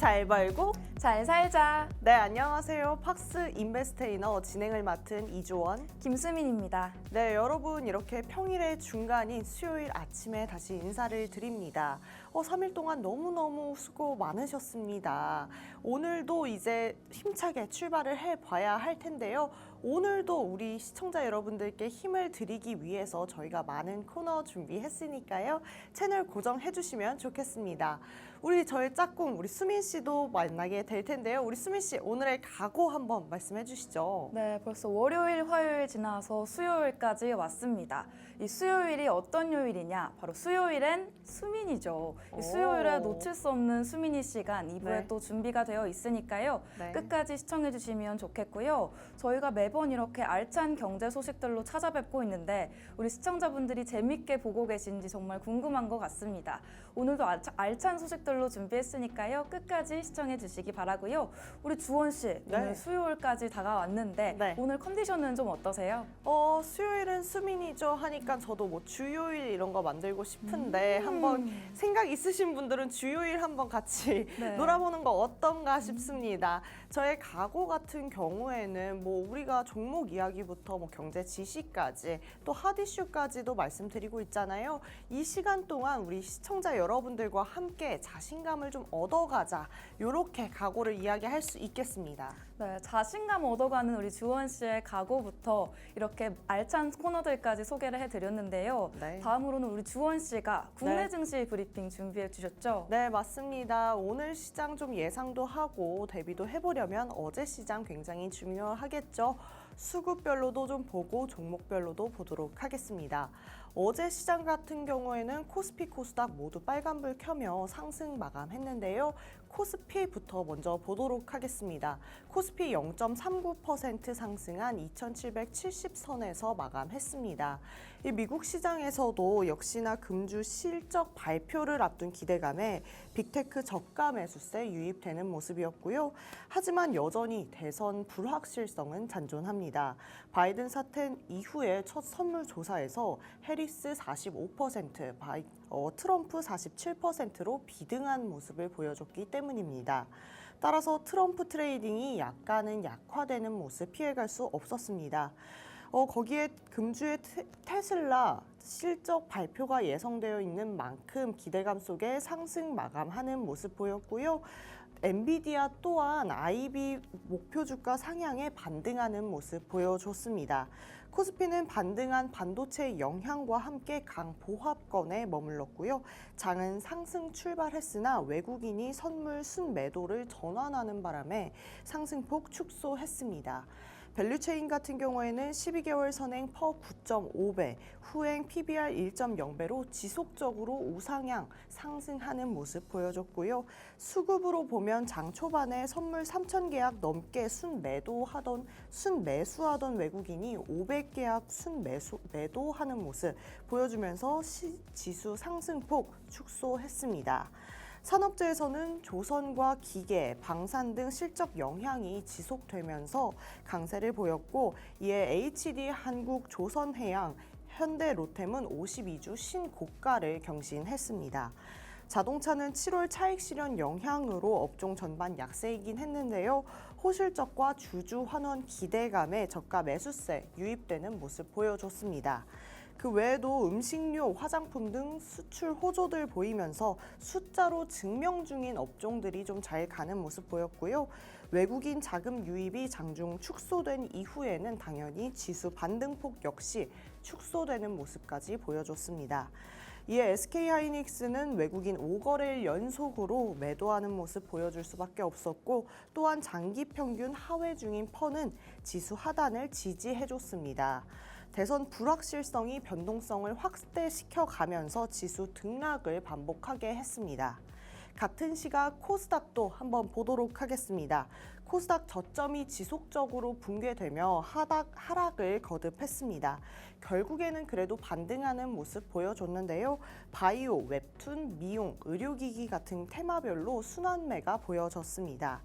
잘 벌고 잘 살자. 네, 안녕하세요. 팍스 인베스테이너 진행을 맡은 이주원. 김수민입니다. 네, 여러분 이렇게 평일의 중간인 수요일 아침에 다시 인사를 드립니다. 3일 동안 너무너무 수고 많으셨습니다. 오늘도 이제 힘차게 출발을 해봐야 할 텐데요. 오늘도 우리 시청자 여러분들께 힘을 드리기 위해서 저희가 많은 코너 준비했으니까요. 채널 고정해주시면 좋겠습니다. 저의 짝꿍 우리 수민 씨도 만나게 될 텐데요. 우리 수민 씨 오늘의 각오 한번 말씀해 주시죠. 네, 벌써 월요일, 화요일 지나서 수요일까지 왔습니다. 이 수요일이 어떤 요일이냐? 바로 수요일엔 수민이죠. 이 수요일에 놓칠 수 없는 수민이 시간 2부에 네. 또 준비가 되어 있으니까요. 네. 끝까지 시청해 주시면 좋겠고요. 저희가 매번 이렇게 알찬 경제 소식들로 찾아뵙고 있는데 우리 시청자분들이 재밌게 보고 계신지 정말 궁금한 것 같습니다. 오늘도 알찬 소식들로 준비했으니까요. 끝까지 시청해 주시기 바라고요. 우리 주원 씨, 오늘 수요일까지 다가왔는데 네. 오늘 컨디션은 좀 어떠세요? 수요일은 수민이죠 하니까 저도 뭐 주요일 이런 거 만들고 싶은데 한번 생각 있으신 분들은 주요일 한번 같이 네. 놀아보는 거 어떤가 싶습니다. 저의 각오 같은 경우에는 우리가 종목 이야기부터 경제 지시까지 또 핫 이슈까지도 말씀드리고 있잖아요. 이 시간 동안 우리 시청자 여러분들과 함께 자신감을 좀 얻어가자, 이렇게 각오를 이야기할 수 있겠습니다. 네, 자신감 얻어가는 우리 주원 씨의 각오부터 이렇게 알찬 코너들까지 소개를 해드렸는데요. 네. 다음으로는 우리 주원 씨가 국내 네. 증시 브리핑 준비해 주셨죠? 네, 맞습니다. 오늘 시장 좀 예상도 하고 대비도 해보려면 어제 시장 굉장히 중요하겠죠. 수급별로도 좀 보고 종목별로도 보도록 하겠습니다. 어제 시장 같은 경우에는 코스피, 코스닥 모두 빨간불 켜며 상승 마감했는데요. 코스피부터 먼저 보도록 하겠습니다. 코스피 0.39% 상승한 2770선에서 마감했습니다. 이 미국 시장에서도 역시나 금주 실적 발표를 앞둔 기대감에 빅테크 저가 매수세 유입되는 모습이었고요. 하지만 여전히 대선 불확실성은 잔존합니다. 바이든 사태 이후에 첫 선물 조사에서 해리스 45%, 트럼프 47%로 비등한 모습을 보여줬기 때문입니다. 따라서 트럼프 트레이딩이 약간은 약화되는 모습 피해갈 수 없었습니다. 거기에 금주의 테슬라 실적 발표가 예상되어 있는 만큼 기대감 속에 상승 마감하는 모습 보였고요. 엔비디아 또한 IB 목표 주가 상향에 반등하는 모습 보여줬습니다. 코스피는 반등한 반도체 영향과 함께 강보합권에 머물렀고요. 장은 상승 출발했으나 외국인이 선물 순매도를 전환하는 바람에 상승폭 축소했습니다. 밸류체인 같은 경우에는 12개월 선행 퍼 9.5배, 후행 PBR 1.0배로 지속적으로 우상향 상승하는 모습 보여줬고요. 수급으로 보면 장 초반에 선물 3,000계약 넘게 순매수하던 외국인이 500계약 순매도하는 모습 보여주면서 지수 상승폭 축소했습니다. 산업재에서는 조선과 기계, 방산 등 실적 영향이 지속되면서 강세를 보였고 이에 HD 한국, 조선해양, 현대 로템은 52주 신고가를 경신했습니다. 자동차는 7월 차익 실현 영향으로 업종 전반 약세이긴 했는데요. 호실적과 주주 환원 기대감에 저가 매수세 유입되는 모습 보여줬습니다. 그 외에도 음식료, 화장품 등 수출 호조들 보이면서 숫자로 증명 중인 업종들이 좀 잘 가는 모습 보였고요. 외국인 자금 유입이 장중 축소된 이후에는 당연히 지수 반등폭 역시 축소되는 모습까지 보여줬습니다. 이에 SK하이닉스는 외국인 5거래일 연속으로 매도하는 모습 보여줄 수밖에 없었고 또한 장기 평균 하회 중인 퍼는 지수 하단을 지지해줬습니다. 대선 불확실성이 변동성을 확대시켜 가면서 지수 등락을 반복하게 했습니다. 같은 시각 코스닥도 한번 보도록 하겠습니다. 코스닥 저점이 지속적으로 붕괴되며 하락을 거듭했습니다. 결국에는 그래도 반등하는 모습 보여줬는데요. 바이오, 웹툰, 미용, 의료기기 같은 테마별로 순환매가 보여졌습니다.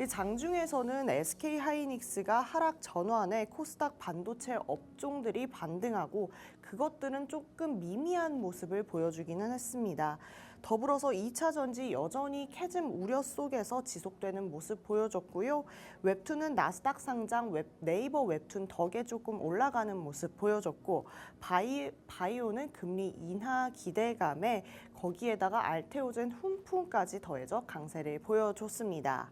이 장중에서는 SK하이닉스가 하락 전환에 코스닥 반도체 업종들이 반등하고 그 그것들은 조금 미미한 모습을 보여주기는 했습니다. 더불어서 2차 전지 여전히 캐즘 우려 속에서 지속되는 모습 보여줬고요. 웹툰은 나스닥 상장 네이버 웹툰 덕에 조금 올라가는 모습 보여줬고 바이오는 금리 인하 기대감에 거기에다가 알테오젠 훈풍까지 더해져 강세를 보여줬습니다.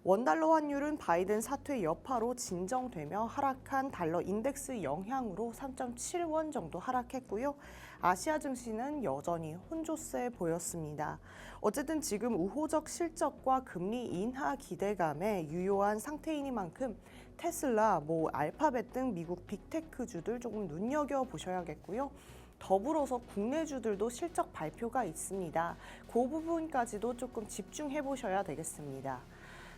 원달러 환율은 바이든 사퇴 여파로 진정되며 하락한 달러 인덱스 영향으로 3.7원 정도 하락했고요. 아시아 증시는 여전히 혼조세 보였습니다. 어쨌든 지금 우호적 실적과 금리 인하 기대감에 유효한 상태이니만큼 테슬라, 알파벳 등 미국 빅테크주들 조금 눈여겨보셔야겠고요. 더불어서 국내주들도 실적 발표가 있습니다. 그 부분까지도 조금 집중해 보셔야 되겠습니다.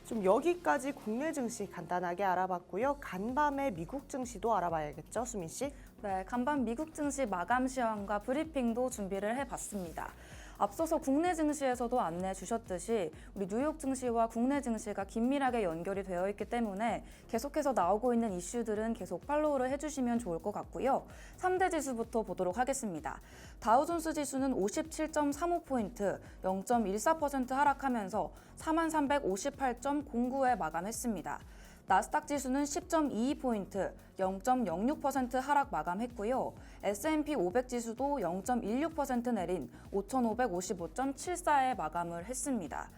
좀 여기까지 국내 증시 간단하게 알아봤고요. 간밤에 미국 증시도 알아봐야겠죠, 수민 씨? 네, 간밤 미국 증시 마감 시황과 브리핑도 준비를 해봤습니다. 앞서서 국내 증시에서도 안내해 주셨듯이 우리 뉴욕 증시와 국내 증시가 긴밀하게 연결이 되어 있기 때문에 계속해서 나오고 있는 이슈들은 계속 팔로우를 해주시면 좋을 것 같고요. 3대 지수부터 보도록 하겠습니다. 다우존스 지수는 57.35포인트, 0.14% 하락하면서 4358.09에 마감했습니다. 나스닥 지수는 10.22포인트, 0.06% 하락 마감했고요. S&P 500 지수도 0.16% 내린 5,555.74에 마감을 했습니다.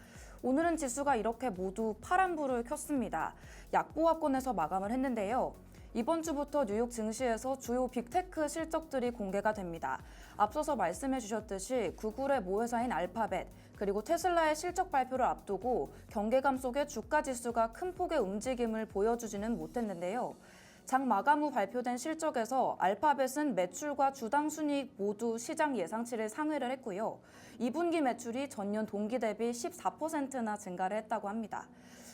오늘은 지수가 이렇게 모두 파란불을 켰습니다. 약보합권에서 마감을 했는데요. 이번 주부터 뉴욕 증시에서 주요 빅테크 실적들이 공개가 됩니다. 앞서서 말씀해 주셨듯이 구글의 모회사인 알파벳, 그리고 테슬라의 실적 발표를 앞두고 경계감 속에 주가 지수가 큰 폭의 움직임을 보여주지는 못했는데요. 장 마감 후 발표된 실적에서 알파벳은 매출과 주당 순이익 모두 시장 예상치를 상회를 했고요. 2분기 매출이 전년 동기 대비 14%나 증가를 했다고 합니다.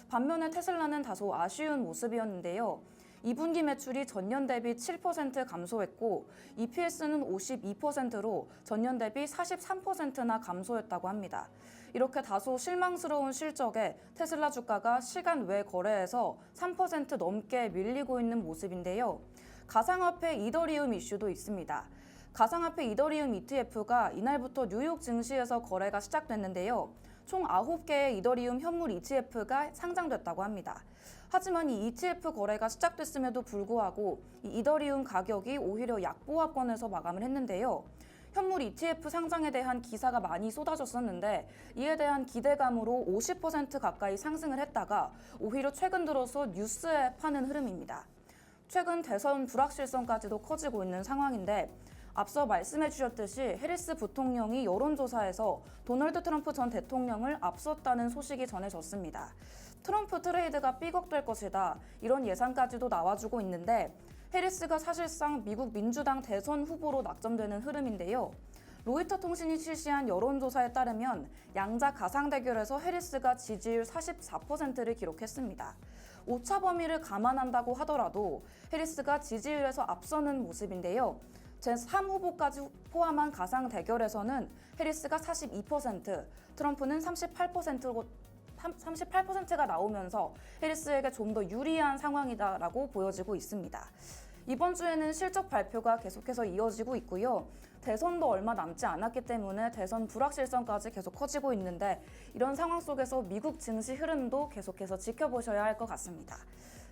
반면에 테슬라는 다소 아쉬운 모습이었는데요. 2분기 매출이 전년 대비 7% 감소했고 EPS는 52%로 전년 대비 43%나 감소했다고 합니다. 이렇게 다소 실망스러운 실적에 테슬라 주가가 시간 외 거래에서 3% 넘게 밀리고 있는 모습인데요. 가상화폐 이더리움 이슈도 있습니다. 가상화폐 이더리움 ETF가 이날부터 뉴욕 증시에서 거래가 시작됐는데요. 총 9개의 이더리움 현물 ETF가 상장됐다고 합니다. 하지만 이 ETF 거래가 시작됐음에도 불구하고 이 이더리움 가격이 오히려 약보합권에서 마감을 했는데요. 현물 ETF 상장에 대한 기사가 많이 쏟아졌었는데 이에 대한 기대감으로 50% 가까이 상승을 했다가 오히려 최근 들어서 뉴스에 파는 흐름입니다. 최근 대선 불확실성까지도 커지고 있는 상황인데 앞서 말씀해 주셨듯이 해리스 부통령이 여론조사에서 도널드 트럼프 전 대통령을 앞섰다는 소식이 전해졌습니다. 트럼프 트레이드가 삐걱될 것이다. 이런 예상까지도 나와주고 있는데 해리스가 사실상 미국 민주당 대선 후보로 낙점되는 흐름인데요. 로이터 통신이 실시한 여론조사에 따르면 양자 가상 대결에서 해리스가 지지율 44%를 기록했습니다. 오차 범위를 감안한다고 하더라도 해리스가 지지율에서 앞서는 모습인데요. 제3후보까지 포함한 가상 대결에서는 해리스가 42%, 트럼프는 38%가 나오면서 해리스에게 좀 더 유리한 상황이다라고 보여지고 있습니다. 이번 주에는 실적 발표가 계속해서 이어지고 있고요. 대선도 얼마 남지 않았기 때문에 대선 불확실성까지 계속 커지고 있는데 이런 상황 속에서 미국 증시 흐름도 계속해서 지켜보셔야 할 것 같습니다.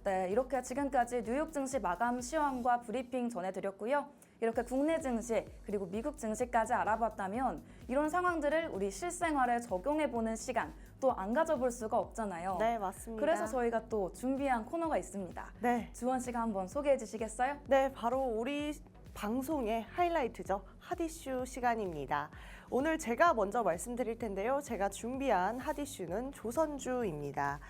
네, 이렇게 지금까지 뉴욕 증시 마감 시황과 브리핑 전해드렸고요. 이렇게 국내 증시 그리고 미국 증시까지 알아봤다면 이런 상황들을 우리 실생활에 적용해보는 시간 또 안 가져볼 수가 없잖아요. 네, 맞습니다. 그래서 저희가 또 준비한 코너가 있습니다. 네. 주원 씨가 한번 소개해 주시겠어요? 네, 바로 우리 방송의 하이라이트죠. 핫이슈 시간입니다. 오늘 제가 먼저 말씀드릴 텐데요. 제가 준비한 핫이슈는 조선주입니다.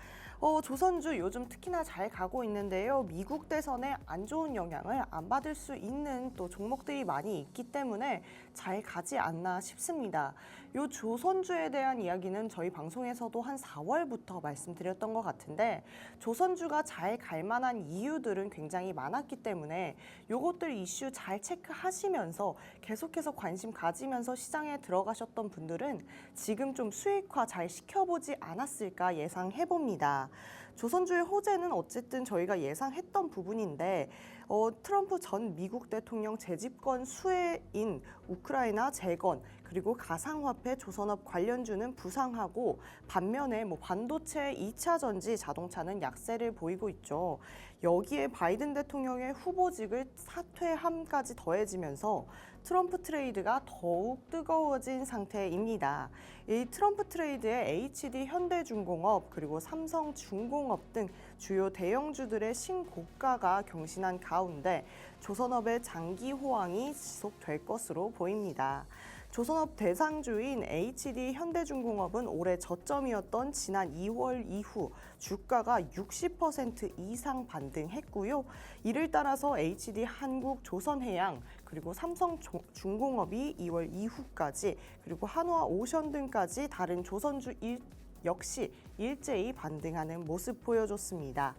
조선주 요즘 특히나 잘 가고 있는데요. 미국 대선에 안 좋은 영향을 안 받을 수 있는 또 종목들이 많이 있기 때문에 잘 가지 않나 싶습니다. 요 조선주에 대한 이야기는 저희 방송에서도 한 4월부터 말씀드렸던 것 같은데 조선주가 잘 갈 만한 이유들은 굉장히 많았기 때문에 요것들 이슈 잘 체크하시면서 계속해서 관심 가지면서 시장에 들어가셨던 분들은 지금 좀 수익화 잘 시켜보지 않았을까 예상해봅니다. 조선주의 호재는 어쨌든 저희가 예상했던 부분인데 트럼프 전 미국 대통령 재집권 수혜인 우크라이나 재건 그리고 가상화폐 조선업 관련주는 부상하고 반면에 반도체 2차 전지 자동차는 약세를 보이고 있죠. 여기에 바이든 대통령의 후보직을 사퇴함까지 더해지면서 트럼프 트레이드가 더욱 뜨거워진 상태입니다. 이 트럼프 트레이드에 HD 현대중공업 그리고 삼성중공업 등 주요 대형주들의 신고가가 경신한 가운데 조선업의 장기 호황이 지속될 것으로 보입니다. 조선업 대상주인 HD 현대중공업은 올해 저점이었던 지난 2월 이후 주가가 60% 이상 반등했고요. 이를 따라서 HD 한국 조선해양 그리고 삼성중공업이 2월 이후까지 그리고 한화오션 등까지 다른 조선주 역시 일제히 반등하는 모습 보여줬습니다.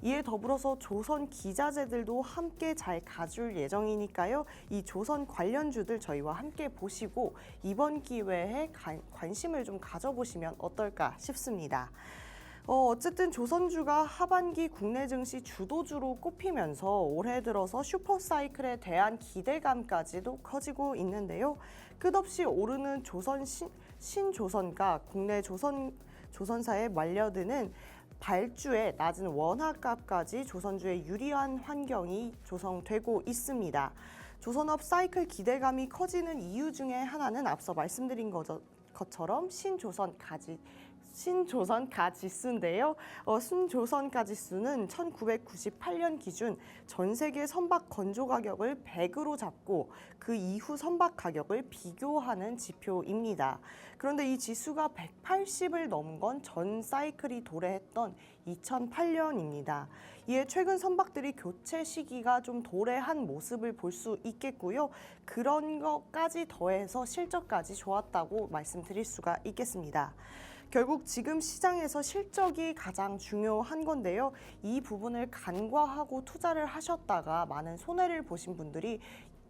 이에 더불어서 조선 기자재들도 함께 잘 가줄 예정이니까요. 이 조선 관련주들 저희와 함께 보시고 이번 기회에 관심을 좀 가져보시면 어떨까 싶습니다. 어쨌든 조선주가 하반기 국내 증시 주도주로 꼽히면서 올해 들어서 슈퍼사이클에 대한 기대감까지도 커지고 있는데요. 끝없이 오르는 신조선가 국내 조선사에 말려드는 발주의 낮은 원화값까지 조선주에 유리한 환경이 조성되고 있습니다. 조선업 사이클 기대감이 커지는 이유 중에 하나는 앞서 말씀드린 것처럼 신조선가 지수인데요. 신조선가 지수는 1998년 기준 전 세계 선박 건조 가격을 100으로 잡고 그 이후 선박 가격을 비교하는 지표입니다. 그런데 이 지수가 180을 넘은 건 전 사이클이 도래했던 2008년입니다. 이에 최근 선박들이 교체 시기가 좀 도래한 모습을 볼 수 있겠고요. 그런 것까지 더해서 실적까지 좋았다고 말씀드릴 수가 있겠습니다. 결국 지금 시장에서 실적이 가장 중요한 건데요. 이 부분을 간과하고 투자를 하셨다가 많은 손해를 보신 분들이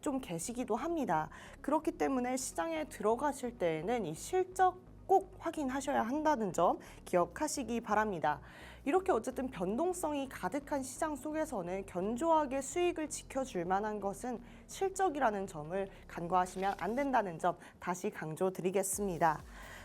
좀 계시기도 합니다. 그렇기 때문에 시장에 들어가실 때에는 이 실적 꼭 확인하셔야 한다는 점 기억하시기 바랍니다. 이렇게 어쨌든 변동성이 가득한 시장 속에서는 견조하게 수익을 지켜줄 만한 것은 실적이라는 점을 간과하시면 안 된다는 점 다시 강조드리겠습니다.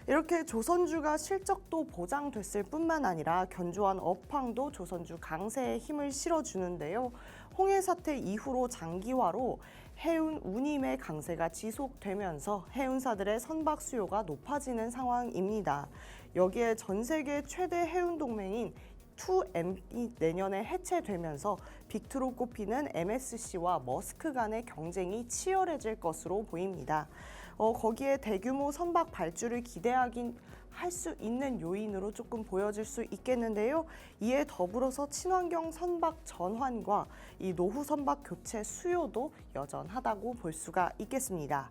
이렇게 조선주가 실적도 보장됐을 뿐만 아니라 견조한 업황도 조선주 강세에 힘을 실어주는데요. 홍해 사태 이후로 장기화로 해운 운임의 강세가 지속되면서 해운사들의 선박 수요가 높아지는 상황입니다. 여기에 전 세계 최대 해운 동맹인 2M이 내년에 해체되면서 빅2로 꼽히는 MSC와 머스크 간의 경쟁이 치열해질 것으로 보입니다. 거기에 대규모 선박 발주를 기대하긴 할 수 있는 요인으로 조금 보여질 수 있겠는데요. 이에 더불어서 친환경 선박 전환과 이 노후 선박 교체 수요도 여전하다고 볼 수가 있겠습니다.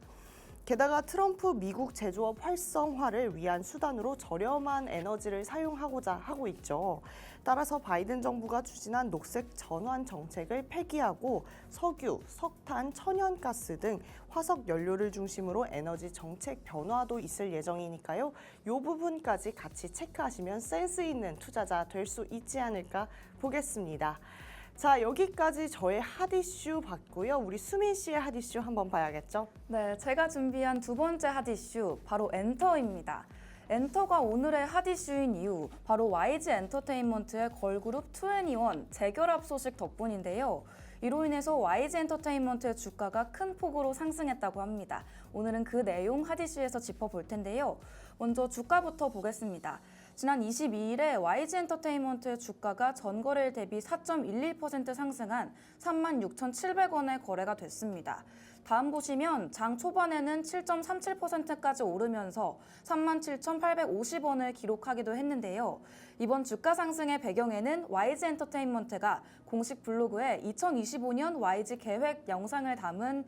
게다가 트럼프 미국 제조업 활성화를 위한 수단으로 저렴한 에너지를 사용하고자 하고 있죠. 따라서 바이든 정부가 추진한 녹색 전환 정책을 폐기하고 석유, 석탄, 천연가스 등 화석 연료를 중심으로 에너지 정책 변화도 있을 예정이니까요. 이 부분까지 같이 체크하시면 센스 있는 투자자 될 수 있지 않을까 보겠습니다. 자, 여기까지 저의 핫 이슈 봤고요. 우리 수민 씨의 핫 이슈 한번 봐야겠죠? 네, 제가 준비한 두 번째 핫 이슈 바로 엔터입니다. 엔터가 오늘의 핫 이슈인 이유 바로 YG 엔터테인먼트의 걸그룹 2NE1 재결합 소식 덕분인데요. 이로 인해서 YG 엔터테인먼트의 주가가 큰 폭으로 상승했다고 합니다. 오늘은 그 내용 핫 이슈에서 짚어볼 텐데요. 먼저 주가부터 보겠습니다. 지난 22일에 YG 엔터테인먼트의 주가가 전거래일 대비 4.11% 상승한 36,700원에 거래가 됐습니다. 다음 보시면 장 초반에는 7.37%까지 오르면서 37,850원을 기록하기도 했는데요. 이번 주가 상승의 배경에는 YG 엔터테인먼트가 공식 블로그에 2025년 YG 계획 영상을 담은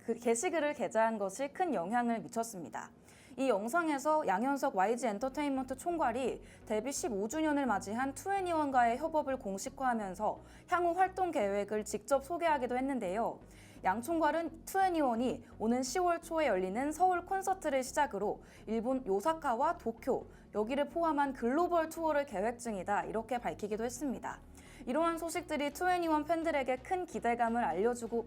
그 게시글을 게재한 것이 큰 영향을 미쳤습니다. 이 영상에서 양현석 YG 엔터테인먼트 총괄이 데뷔 15주년을 맞이한 2NE1과의 협업을 공식화하면서 향후 활동 계획을 직접 소개하기도 했는데요. 양총괄은 2NE1이 오는 10월 초에 열리는 서울 콘서트를 시작으로 일본 요사카와 도쿄, 여기를 포함한 글로벌 투어를 계획 중이다. 이렇게 밝히기도 했습니다. 이러한 소식들이 2NE1 팬들에게 큰 기대감을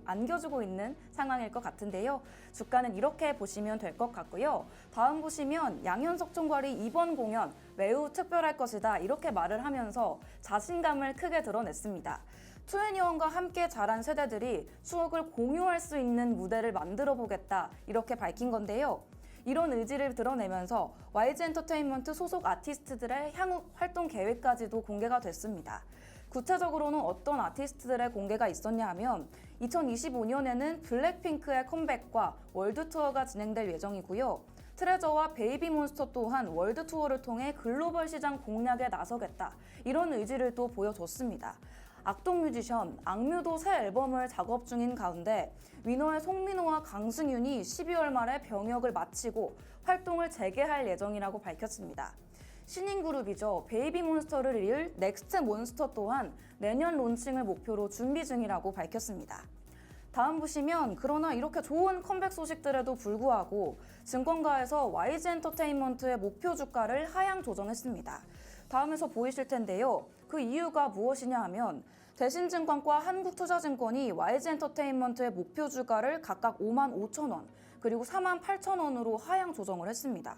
안겨주고 있는 상황일 것 같은데요. 주가는 이렇게 보시면 될 것 같고요. 다음 보시면 양현석 총괄이 이번 공연 매우 특별할 것이다. 이렇게 말을 하면서 자신감을 크게 드러냈습니다. 2NE1과 함께 자란 세대들이 추억을 공유할 수 있는 무대를 만들어 보겠다. 이렇게 밝힌 건데요. 이런 의지를 드러내면서 YG 엔터테인먼트 소속 아티스트들의 향후 활동 계획까지도 공개가 됐습니다. 구체적으로는 어떤 아티스트들의 공개가 있었냐 하면 2025년에는 블랙핑크의 컴백과 월드 투어가 진행될 예정이고요. 트레저와 베이비몬스터 또한 월드 투어를 통해 글로벌 시장 공략에 나서겠다. 이런 의지를 또 보여줬습니다. 악동 뮤지션 악뮤도 새 앨범을 작업 중인 가운데 위너의 송민호와 강승윤이 12월 말에 병역을 마치고 활동을 재개할 예정이라고 밝혔습니다. 신인 그룹이죠. 베이비몬스터를 이을 넥스트몬스터 또한 내년 론칭을 목표로 준비 중이라고 밝혔습니다. 다음 보시면 그러나 이렇게 좋은 컴백 소식들에도 불구하고 증권가에서 YG 엔터테인먼트의 목표 주가를 하향 조정했습니다. 다음에서 보이실 텐데요. 그 이유가 무엇이냐 하면 대신증권과 한국투자증권이 YG 엔터테인먼트의 목표 주가를 각각 5만 5천 원 그리고 4만 8천 원으로 하향 조정을 했습니다.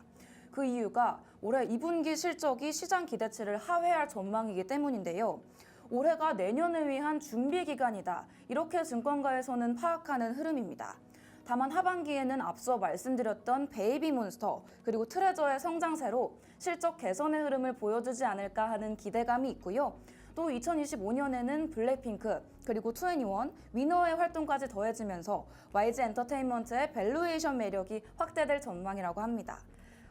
그 이유가 올해 2분기 실적이 시장 기대치를 하회할 전망이기 때문인데요. 올해가 내년을 위한 준비 기간이다. 이렇게 증권가에서는 파악하는 흐름입니다. 다만 하반기에는 앞서 말씀드렸던 베이비몬스터 그리고 트레저의 성장세로 실적 개선의 흐름을 보여주지 않을까 하는 기대감이 있고요. 또 2025년에는 블랙핑크 그리고 2NE1, 위너의 활동까지 더해지면서 YG 엔터테인먼트의 밸류에이션 매력이 확대될 전망이라고 합니다.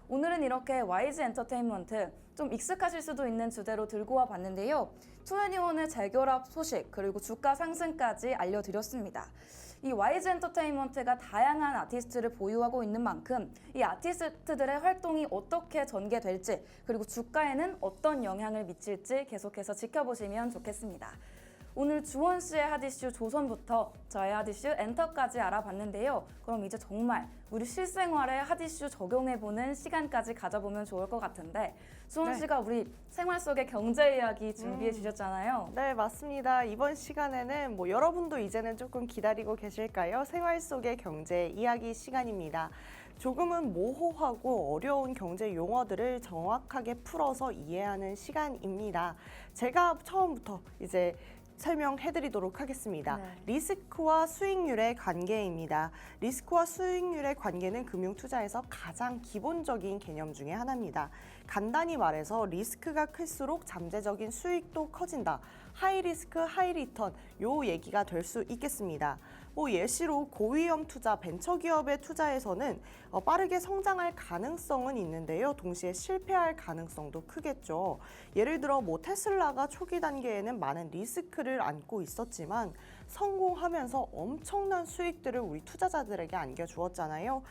오늘은 이렇게 YG 엔터테인먼트 좀 익숙하실 수도 있는 주제로 들고 와 봤는데요. 2NE1의 재결합 소식 그리고 주가 상승까지 알려드렸습니다. 이 YG 엔터테인먼트가 다양한 아티스트를 보유하고 있는 만큼 이 아티스트들의 활동이 어떻게 전개될지 그리고 주가에는 어떤 영향을 미칠지 계속해서 지켜보시면 좋겠습니다. 오늘 주원 씨의 핫이슈 조선부터 저의 핫이슈 엔터까지 알아봤는데요. 그럼 이제 정말 우리 실생활에 핫이슈 적용해보는 시간까지 가져보면 좋을 것 같은데 주원 씨가 우리 생활 속의 경제 이야기 준비해 주셨잖아요. 네, 맞습니다. 이번 시간에는 여러분도 이제는 조금 기다리고 계실까요? 생활 속의 경제 이야기 시간입니다. 조금은 모호하고 어려운 경제 용어들을 정확하게 풀어서 이해하는 시간입니다. 제가 처음부터 이제 설명해드리도록 하겠습니다. 네. 리스크와 수익률의 관계입니다. 리스크와 수익률의 관계는 금융투자에서 가장 기본적인 개념 중에 하나입니다. 간단히 말해서 리스크가 클수록 잠재적인 수익도 커진다. 하이 리스크, 하이 리턴 요 얘기가 될 수 있겠습니다. 예시로 고위험 투자, 벤처기업의 투자에서는 빠르게 성장할 가능성은 있는데요. 동시에 실패할 가능성도 크겠죠. 예를 들어 테슬라가 초기 단계에는 많은 리스크를 안고 있었지만 성공하면서 엄청난 수익들을 우리 투자자들에게 안겨주었잖아요.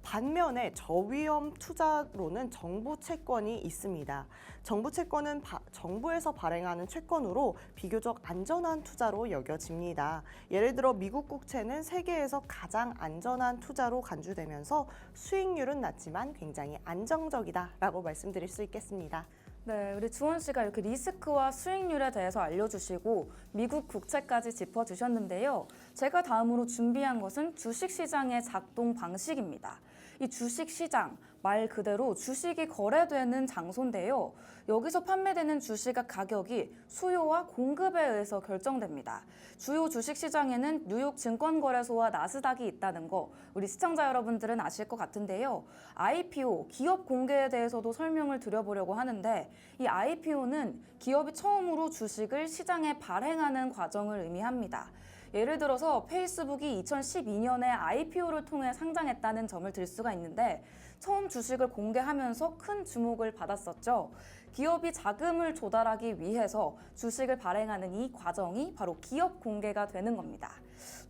반면에 저위험 투자로는 정부 채권이 있습니다. 정부 채권은 정부에서 발행하는 채권으로 비교적 안전한 투자로 여겨집니다. 예를 들어 미국 국채는 세계에서 가장 안전한 투자로 간주되면서 수익률은 낮지만 굉장히 안정적이다라고 말씀드릴 수 있겠습니다. 네, 우리 주원 씨가 이렇게 리스크와 수익률에 대해서 알려주시고 미국 국채까지 짚어주셨는데요. 제가 다음으로 준비한 것은 주식시장의 작동 방식입니다. 이 주식시장, 말 그대로 주식이 거래되는 장소인데요. 여기서 판매되는 주식의 가격이 수요와 공급에 의해서 결정됩니다. 주요 주식시장에는 뉴욕 증권거래소와 나스닥이 있다는 거 우리 시청자 여러분들은 아실 것 같은데요. IPO, 기업 공개에 대해서도 설명을 드려보려고 하는데 이 IPO는 기업이 처음으로 주식을 시장에 발행하는 과정을 의미합니다. 예를 들어서 페이스북이 2012년에 IPO를 통해 상장했다는 점을 들 수가 있는데 처음 주식을 공개하면서 큰 주목을 받았었죠. 기업이 자금을 조달하기 위해서 주식을 발행하는 이 과정이 바로 기업 공개가 되는 겁니다.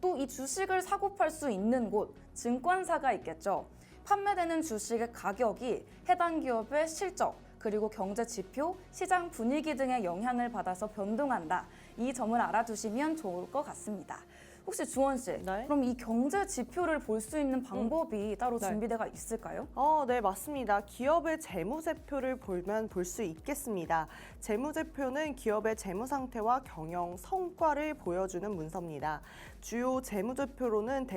또 이 주식을 사고 팔 수 있는 곳, 증권사가 있겠죠. 판매되는 주식의 가격이 해당 기업의 실적, 그리고 경제 지표, 시장 분위기 등의 영향을 받아서 변동한다. 이 점을 알아두시면 좋을 것 같습니다. 혹시 주원 씨, 네. 그럼 이 경제 지표를 볼 수 있는 방법이 따로 네. 준비되어 있을까요? 네, 맞습니다. 기업의 재무제표를 보면 볼 수 있겠습니다. 재무제표는 기업의 재무 상태와 경영 성과를 보여주는 문서입니다. 주요 재무제표로는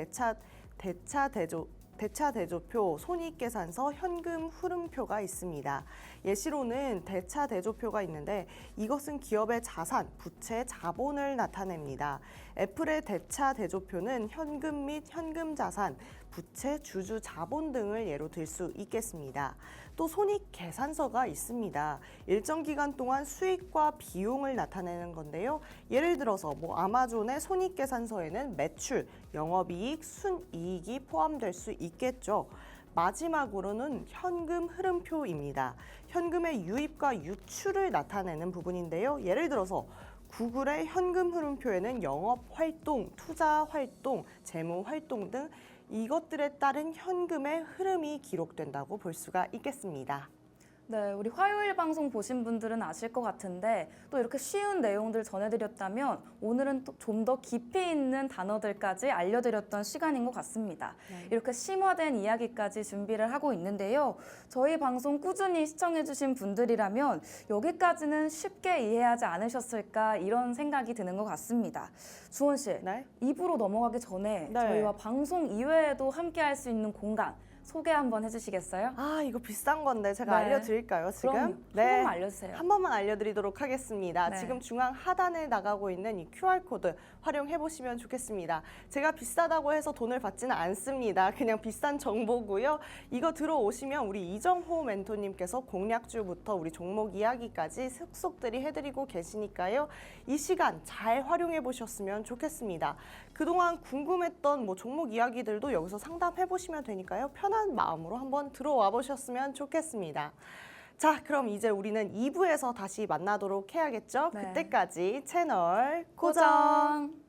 대차대조표, 손익계산서, 현금 흐름표가 있습니다. 예시로는 대차대조표가 있는데 이것은 기업의 자산, 부채, 자본을 나타냅니다. 애플의 대차대조표는 현금 및 현금 자산, 부채, 주주 자본 등을 예로 들 수 있겠습니다. 또 손익계산서가 있습니다. 일정 기간 동안 수익과 비용을 나타내는 건데요. 예를 들어서 아마존의 손익계산서에는 매출, 영업이익, 순이익이 포함될 수 있겠죠. 마지막으로는 현금 흐름표입니다. 현금의 유입과 유출을 나타내는 부분인데요. 예를 들어서 구글의 현금 흐름표에는 영업 활동, 투자 활동, 재무 활동 등 이것들에 따른 현금의 흐름이 기록된다고 볼 수가 있겠습니다. 네, 우리 화요일 방송 보신 분들은 아실 것 같은데 또 이렇게 쉬운 내용들 전해드렸다면 오늘은 또 좀 더 깊이 있는 단어들까지 알려드렸던 시간인 것 같습니다. 네. 이렇게 심화된 이야기까지 준비를 하고 있는데요. 저희 방송 꾸준히 시청해주신 분들이라면 여기까지는 쉽게 이해하지 않으셨을까 이런 생각이 드는 것 같습니다. 주원 씨, 네. 2부로 넘어가기 전에 네. 저희와 방송 이외에도 함께 할 수 있는 공간 소개 한번 해주시겠어요? 이거 비싼 건데 제가 네. 알려드릴까요, 지금? 그럼 한 번만 알려주세요. 한 번만 알려드리도록 하겠습니다. 네. 지금 중앙 하단에 나가고 있는 이 QR코드 활용해 보시면 좋겠습니다. 제가 비싸다고 해서 돈을 받지는 않습니다. 그냥 비싼 정보고요. 이거 들어오시면 우리 이정호 멘토님께서 공략주부터 우리 종목 이야기까지 속속들이 해드리고 계시니까요. 이 시간 잘 활용해 보셨으면 좋겠습니다. 그동안 궁금했던 종목 이야기들도 여기서 상담해 보시면 되니까요. 편한 마음으로 한번 들어와 보셨으면 좋겠습니다. 자, 그럼 이제 우리는 2부에서 다시 만나도록 해야겠죠? 네. 그때까지 채널 고정! 고정.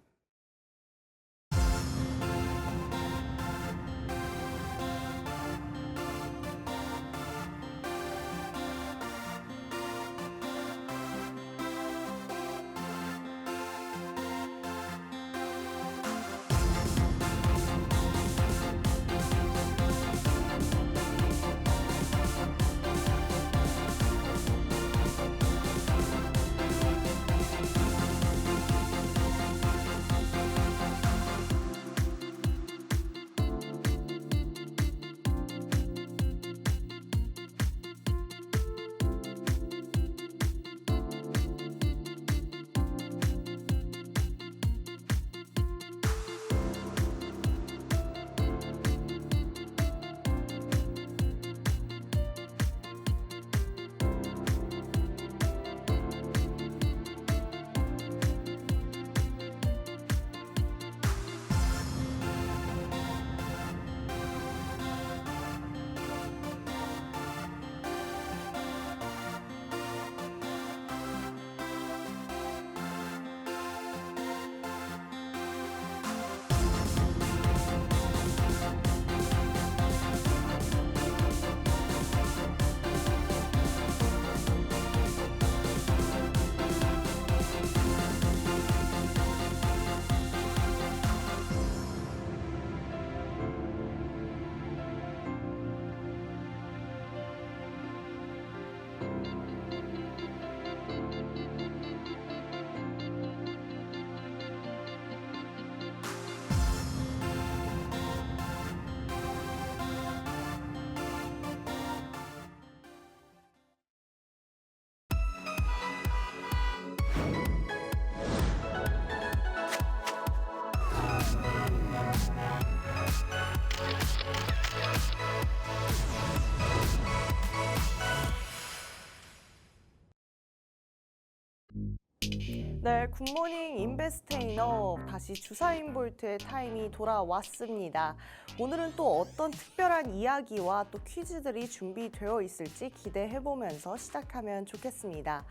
네, 굿모닝 인베스테이너 다시 주사인볼트의 타임이 돌아왔습니다. 오늘은 또 어떤 특별한 이야기와 또 퀴즈들이 준비되어 있을지 기대해보면서 시작하면 좋겠습니다.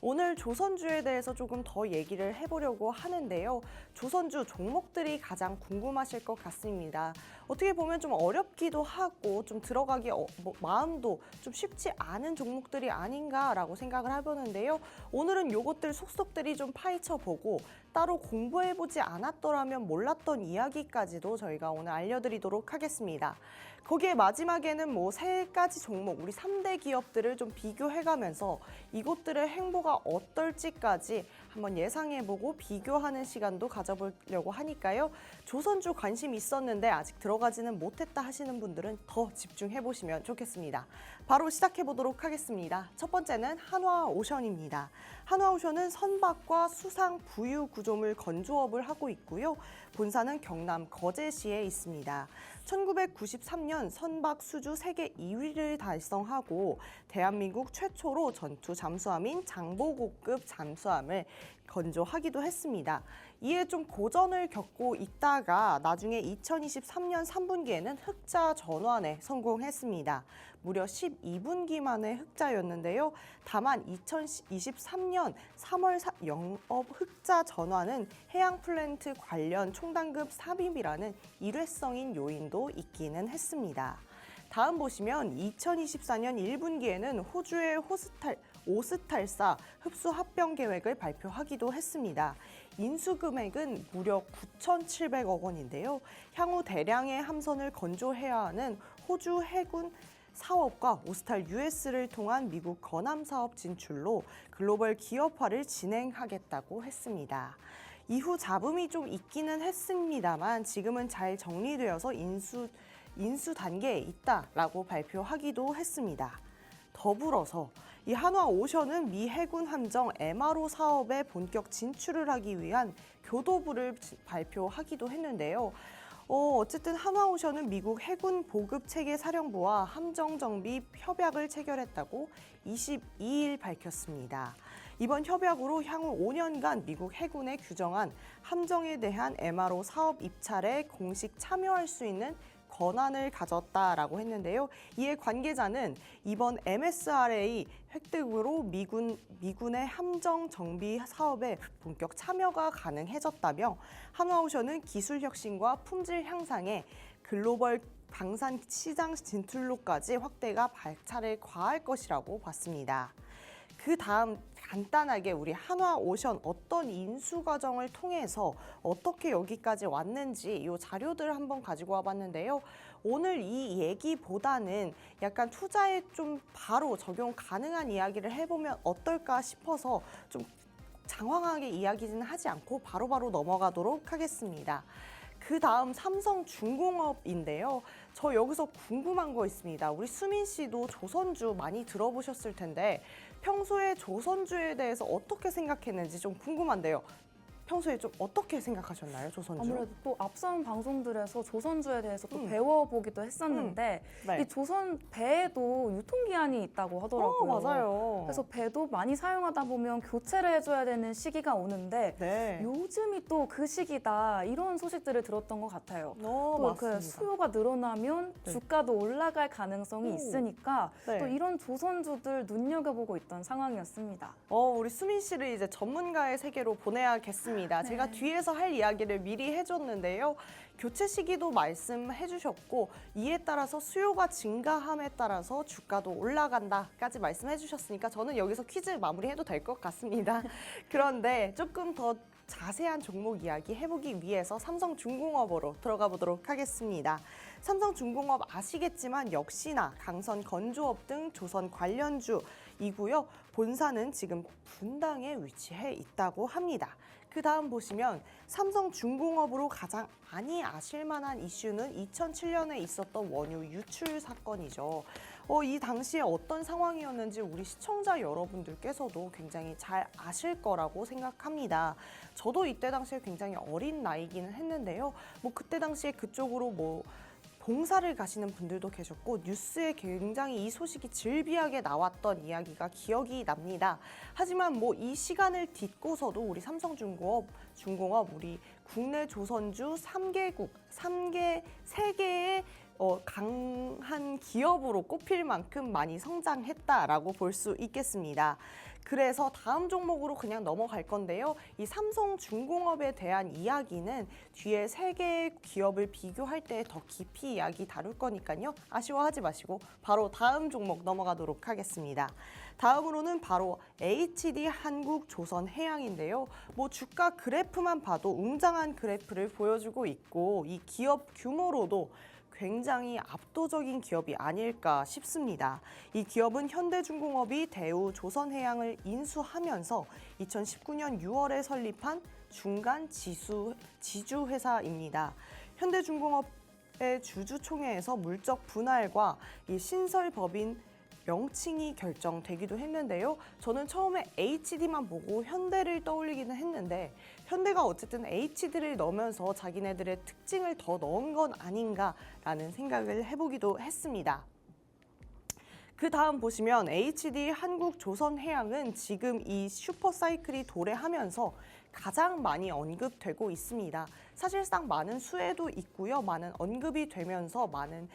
오늘 조선주에 대해서 조금 더 얘기를 해보려고 하는데요. 조선주 종목들이 가장 궁금하실 것 같습니다. 어떻게 보면 좀 어렵기도 하고 좀 들어가기 마음도 좀 쉽지 않은 종목들이 아닌가라고 생각을 해보는데요. 오늘은 요것들 속속들이 좀 파헤쳐보고 따로 공부해보지 않았더라면 몰랐던 이야기까지도 저희가 오늘 알려드리도록 하겠습니다. 거기에 마지막에는 뭐 3가지 종목, 우리 3대 기업들을 좀 비교해가면서 이곳들의 행보가 어떨지까지 한번 예상해보고 비교하는 시간도 가져보려고 하니까요. 조선주 관심 있었는데 아직 들어가지는 못했다 하시는 분들은 더 집중해보시면 좋겠습니다. 바로 시작해보도록 하겠습니다. 첫 번째는 한화오션입니다. 한화오션은 선박과 수상 부유 구조물 건조업을 하고 있고요. 본사는 경남 거제시에 있습니다. 1993년 선박 수주 세계 2위를 달성하고 대한민국 최초로 전투 잠수함인 장보고급 잠수함을 건조하기도 했습니다. 이에 좀 고전을 겪고 있다가 나중에 2023년 3분기에는 흑자 전환에 성공했습니다. 무려 12분기 만에 흑자였는데요. 다만 2023년 3월 영업 흑자 전환은 해양 플랜트 관련 총단급 삽입이라는 일회성인 요인도 있기는 했습니다. 다음 보시면 2024년 1분기에는 호주의 오스탈사 흡수 합병 계획을 발표하기도 했습니다. 인수 금액은 무려 9,700억 원인데요. 향후 대량의 함선을 건조해야 하는 호주 해군 사업과 오스탈 US를 통한 미국 건함 사업 진출로 글로벌 기업화를 진행하겠다고 했습니다. 이후 잡음이 좀 있기는 했습니다만 지금은 잘 정리되어서 인수 단계에 있다라고 발표하기도 했습니다. 더불어서 이 한화오션은 미 해군 함정 MRO 사업에 본격 진출을 하기 위한 교도부를 발표하기도 했는데요. 어쨌든 한화오션은 미국 해군 보급 체계 사령부와 함정 정비 협약을 체결했다고 22일 밝혔습니다. 이번 협약으로 향후 5년간 미국 해군에 규정한 함정에 대한 MRO 사업 입찰에 공식 참여할 수 있는 권한을 가졌다라고 했는데요. 이에 관계자는 이번 MSRA 획득으로 미군의 함정 정비 사업에 본격 참여가 가능해졌다며 한화오션은 기술 혁신과 품질 향상에 글로벌 방산 시장 진출로까지 확대가 발차를 과할 것이라고 봤습니다. 그 다음 간단하게 우리 한화오션 어떤 인수 과정을 통해서 어떻게 여기까지 왔는지 이 자료들을 한번 가지고 와봤는데요. 오늘 이 얘기보다는 약간 투자에 좀 바로 적용 가능한 이야기를 해보면 어떨까 싶어서 좀 장황하게 이야기는 하지 않고 바로바로 넘어가도록 하겠습니다. 그 다음 삼성중공업인데요. 저 여기서 궁금한 거 있습니다. 우리 수민 씨도 조선주 많이 들어보셨을 텐데 평소에 조선주에 대해서 어떻게 생각했는지 좀 궁금한데요. 평소에 좀 어떻게 생각하셨나요, 조선주? 아무래도 또 앞선 방송들에서 조선주에 대해서 또 배워보기도 했었는데 네. 이 조선 배에도 유통기한이 있다고 하더라고요. 맞아요. 그래서 배도 많이 사용하다 보면 교체를 해줘야 되는 시기가 오는데 네. 요즘이 또 그 시기다 이런 소식들을 들었던 것 같아요. 또 그 맞습니다. 수요가 늘어나면 네. 주가도 올라갈 가능성이 있으니까 네. 또 이런 조선주들 눈여겨보고 있던 상황이었습니다. 우리 수민 씨를 이제 전문가의 세계로 보내야겠습니다. 제가 뒤에서 할 이야기를 미리 해줬는데요. 교체 시기도 말씀해 주셨고 이에 따라서 수요가 증가함에 따라서 주가도 올라간다까지 말씀해 주셨으니까 저는 여기서 퀴즈 마무리해도 될 것 같습니다. 그런데 조금 더 자세한 종목 이야기 해보기 위해서 삼성중공업으로 들어가 보도록 하겠습니다. 삼성중공업 아시겠지만 역시나 강선 건조업 등 조선 관련주이고요. 본사는 지금 분당에 위치해 있다고 합니다. 그 다음 보시면 삼성중공업으로 가장 많이 아실 만한 이슈는 2007년에 있었던 원유 유출 사건이죠. 이 당시에 어떤 상황이었는지 우리 시청자 여러분들께서도 굉장히 잘 아실 거라고 생각합니다. 저도 이때 당시에 굉장히 어린 나이기는 했는데요. 그때 당시에 그쪽으로 봉사를 가시는 분들도 계셨고 뉴스에 굉장히 이 소식이 즐비하게 나왔던 이야기가 기억이 납니다. 하지만 이 시간을 딛고서도 우리 삼성중공업 우리 국내 조선주 3개의 강한 기업으로 꼽힐 만큼 많이 성장했다라고 볼 수 있겠습니다. 그래서 다음 종목으로 그냥 넘어갈 건데요. 이 삼성중공업에 대한 이야기는 뒤에 세 개의 기업을 비교할 때 더 깊이 이야기 다룰 거니까요. 아쉬워하지 마시고 바로 다음 종목 넘어가도록 하겠습니다. 다음으로는 바로 HD 한국조선해양인데요. 뭐 주가 그래프만 봐도 웅장한 그래프를 보여주고 있고 이 기업 규모로도 굉장히 압도적인 기업이 아닐까 싶습니다. 이 기업은 현대중공업이 대우 조선해양을 인수하면서 2019년 6월에 설립한 중간 지주회사입니다. 현대중공업의 주주총회에서 물적 분할과 이 신설법인 명칭이 결정되기도 했는데요. 저는 처음에 HD만 보고 현대를 떠올리기는 했는데 현대가 어쨌든 HD를 넣으면서 자기네들의 특징을 더 넣은 건 아닌가라는 생각을 해보기도 했습니다. 그 다음 보시면 HD 한국조선해양은 지금 이 슈퍼사이클이 도래하면서 가장 많이 언급되고 있습니다. 사실상 많은 수혜도 있고요. 많은 언급이 되면서 많은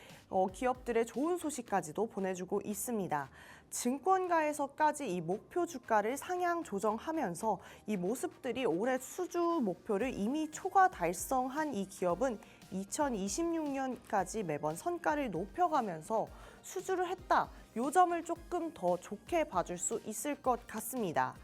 기업들의 좋은 소식까지도 보내주고 있습니다. 증권가에서까지 이 목표 주가를 상향 조정하면서 이 모습들이 올해 수주 목표를 이미 초과 달성한 이 기업은 2026년까지 매번 선가를 높여가면서 수주를 했다. 요 점을 조금 더 좋게 봐줄 수 있을 것 같습니다.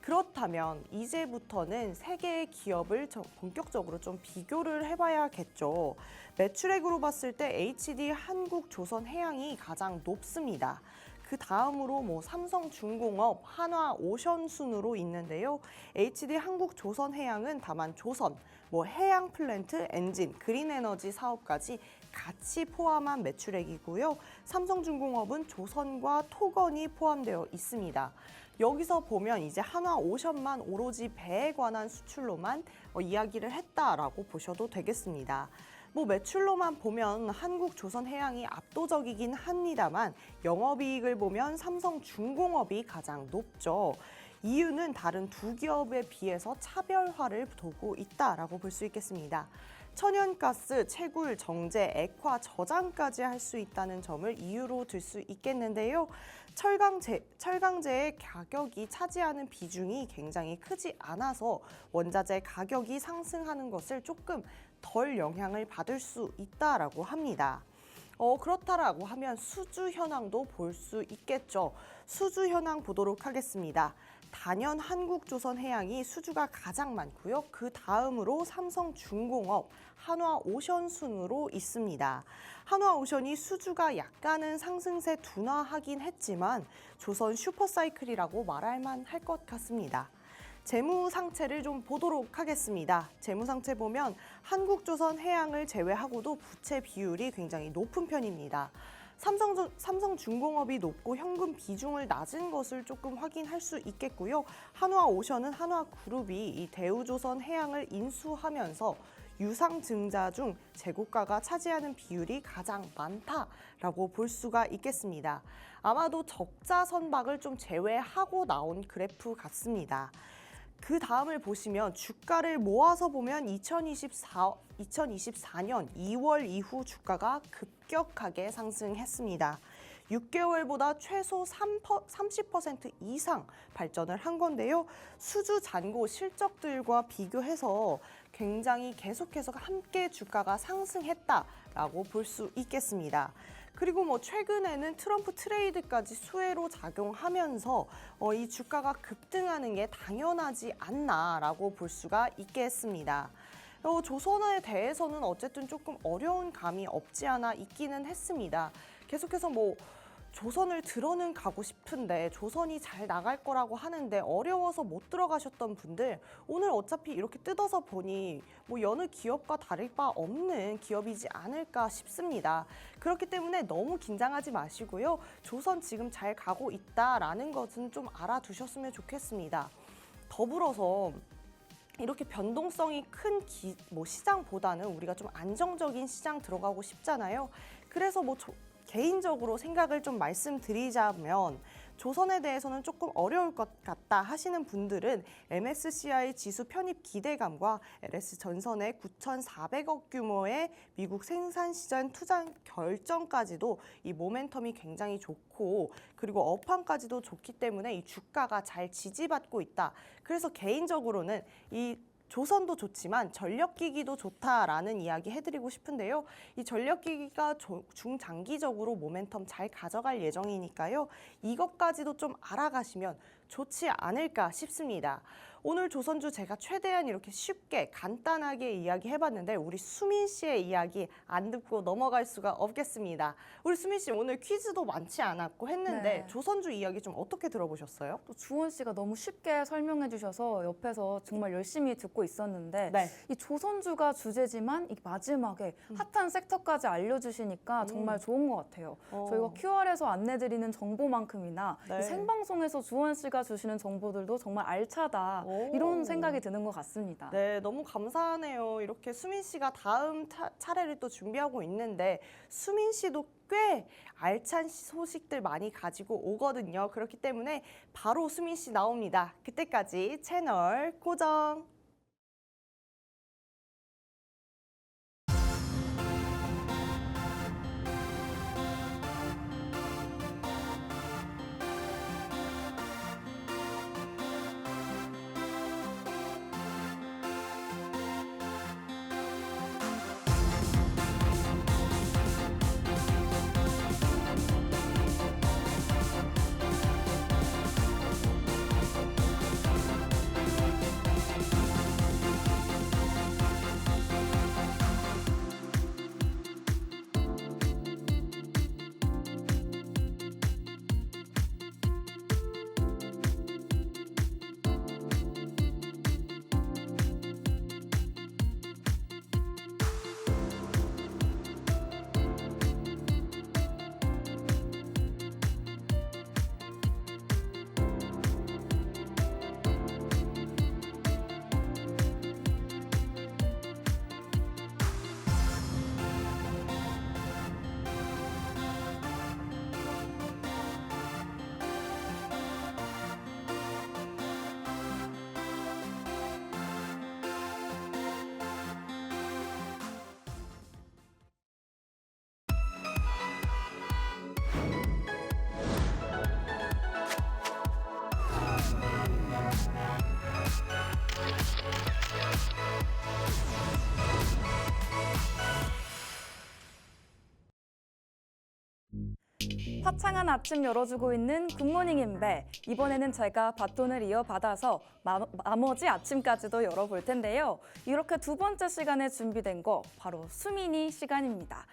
그렇다면 이제부터는 세 개의 기업을 본격적으로 좀 비교를 해봐야겠죠. 매출액으로 봤을 때 HD 한국조선해양이 가장 높습니다. 그 다음으로 뭐 삼성중공업, 한화오션 순으로 있는데요. HD 한국조선해양은 다만 조선, 뭐 해양 플랜트, 엔진, 그린에너지 사업까지 같이 포함한 매출액이고요. 삼성중공업은 조선과 토건이 포함되어 있습니다. 여기서 보면 이제 한화오션만 오로지 배에 관한 수출로만 이야기를 했다라고 보셔도 되겠습니다. 뭐 매출로만 보면 한국조선해양이 압도적이긴 합니다만 영업이익을 보면 삼성중공업이 가장 높죠. 이유는 다른 두 기업에 비해서 차별화를 두고 있다라고 볼 수 있겠습니다. 천연가스, 채굴, 정제, 액화, 저장까지 할 수 있다는 점을 이유로 들 수 있겠는데요. 철강제의 가격이 차지하는 비중이 굉장히 크지 않아서 원자재 가격이 상승하는 것을 조금 덜 영향을 받을 수 있다라고 합니다. 그렇다라고 하면 수주 현황도 볼 수 있겠죠. 수주 현황 보도록 하겠습니다. 단연 한국조선해양이 수주가 가장 많고요. 그 다음으로 삼성중공업, 한화오션 순으로 있습니다. 한화오션이 수주가 약간은 상승세 둔화하긴 했지만 조선 슈퍼사이클이라고 말할 만할 것 같습니다. 재무 상체를 좀 보도록 하겠습니다. 재무 상체 보면 한국조선해양을 제외하고도 부채 비율이 굉장히 높은 편입니다. 삼성중공업이 높고 현금 비중을 낮은 것을 조금 확인할 수 있겠고요. 한화오션은 한화그룹이 이 대우조선해양을 인수하면서 유상증자 중 재고가가 차지하는 비율이 가장 많다라고 볼 수가 있겠습니다. 아마도 적자 선박을 좀 제외하고 나온 그래프 같습니다. 그 다음을 보시면 주가를 모아서 보면 2024년 2월 이후 주가가 급격하게 상승했습니다. 6개월보다 최소 30% 이상 발전을 한 건데요. 수주 잔고 실적들과 비교해서 굉장히 계속해서 함께 주가가 상승했다라고 볼 수 있겠습니다. 그리고 뭐 최근에는 트럼프 트레이드까지 수혜로 작용하면서 이 주가가 급등하는 게 당연하지 않나라고 볼 수가 있겠습니다. 조선에 대해서는 어쨌든 조금 어려운 감이 없지 않아 있기는 했습니다. 계속해서 뭐 조선을 들어는 가고 싶은데 조선이 잘 나갈 거라고 하는데 어려워서 못 들어가셨던 분들 오늘 어차피 이렇게 뜯어서 보니 뭐 여느 기업과 다를 바 없는 기업이지 않을까 싶습니다. 그렇기 때문에 너무 긴장하지 마시고요. 조선 지금 잘 가고 있다라는 것은 좀 알아두셨으면 좋겠습니다. 더불어서 이렇게 변동성이 큰 시장보다는 우리가 좀 안정적인 시장 들어가고 싶잖아요. 그래서 개인적으로 생각을 좀 말씀드리자면 조선에 대해서는 조금 어려울 것 같다 하시는 분들은 MSCI 지수 편입 기대감과 LS 전선의 9,400억 규모의 미국 생산 시장 투자 결정까지도 이 모멘텀이 굉장히 좋고 그리고 업황까지도 좋기 때문에 이 주가가 잘 지지받고 있다. 그래서 개인적으로는 이 조선도 좋지만 전력기기도 좋다라는 이야기 해드리고 싶은데요. 이 전력기기가 중장기적으로 모멘텀 잘 가져갈 예정이니까요. 이것까지도 좀 알아가시면 좋지 않을까 싶습니다. 오늘 조선주 제가 최대한 이렇게 쉽게 간단하게 이야기해봤는데 우리 수민 씨의 이야기 안 듣고 넘어갈 수가 없겠습니다. 우리 수민 씨 오늘 퀴즈도 많지 않았고 했는데 네. 조선주 이야기 좀 어떻게 들어보셨어요? 또 주원 씨가 너무 쉽게 설명해 주셔서 옆에서 정말 열심히 듣고 있었는데 네. 이 조선주가 주제지만 이 마지막에 핫한 섹터까지 알려주시니까 정말 좋은 것 같아요. 저희가 QR에서 안내드리는 정보만큼이나 네. 이 생방송에서 주원 씨가 주시는 정보들도 정말 알차다 이런 생각이 드는 것 같습니다. 네, 너무 감사하네요. 이렇게 수민 씨가 다음 차례를 또 준비하고 있는데 수민 씨도 꽤 알찬 소식들 많이 가지고 오거든요. 그렇기 때문에 바로 수민 씨 나옵니다. 그때까지 채널 고정. 화창한 아침 열어주고 있는 굿모닝 인베. 이번에는 제가 바톤을 이어받아서 나머지 아침까지도 열어볼 텐데요. 이렇게 두 번째 시간에 준비된 거 바로 수민이 시간입니다.